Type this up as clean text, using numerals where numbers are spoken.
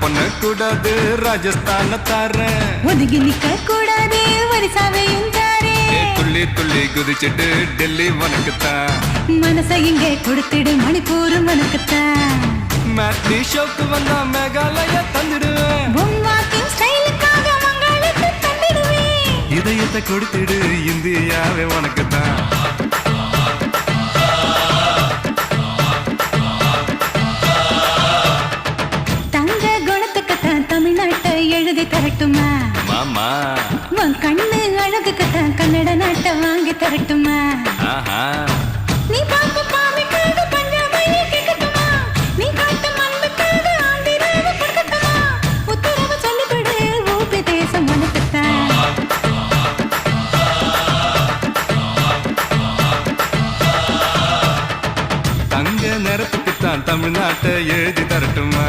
பொண்ணு கூடாது ராஜஸ்தான தாரேன். ஒதுங்கி நிக்க கூடாது வரிசாவையும் தாரே. துள்ளி துள்ளி குதிச்சிட்டு டெல்லி உனக்குத்தான். மனசை இங்கே கொடுத்துடு மணிப்பூர் உனக்குத்தான். மேட்னி ஷோக்கு வந்தா மேகாலய தந்துடுவேன். உன் வாக்கிங் ஸ்டைலுக்காக மங்களுக்கு தந்துடுவேன். இதயத்தை கொடுத்துடு இந்தியாவே உனக்குத்தான். தங்க குணத்துக்குத்தான் தமிழ்நாட்டை எழுதி தரட்டுமா மாமா? உன் கண்ணு அழகுக்குத்தான் கன்னட நாட்டை வாங்கி தரட்டுமா? ஆஹா, நீ பார்க்க பாவைக்காக பஞ்சாபையை கேட்கட்டுமா? நீ காட்டும் அன்புக்காக ஆந்திராவை கொடுக்கட்டுமா? உத்தரவு சொல்லிவிடு ஊபி தேசம் உனக்குத்தான். தங்க நேரத்துக்குத்தான் தமிழ்நாட்டை எழுதி தரட்டுமா?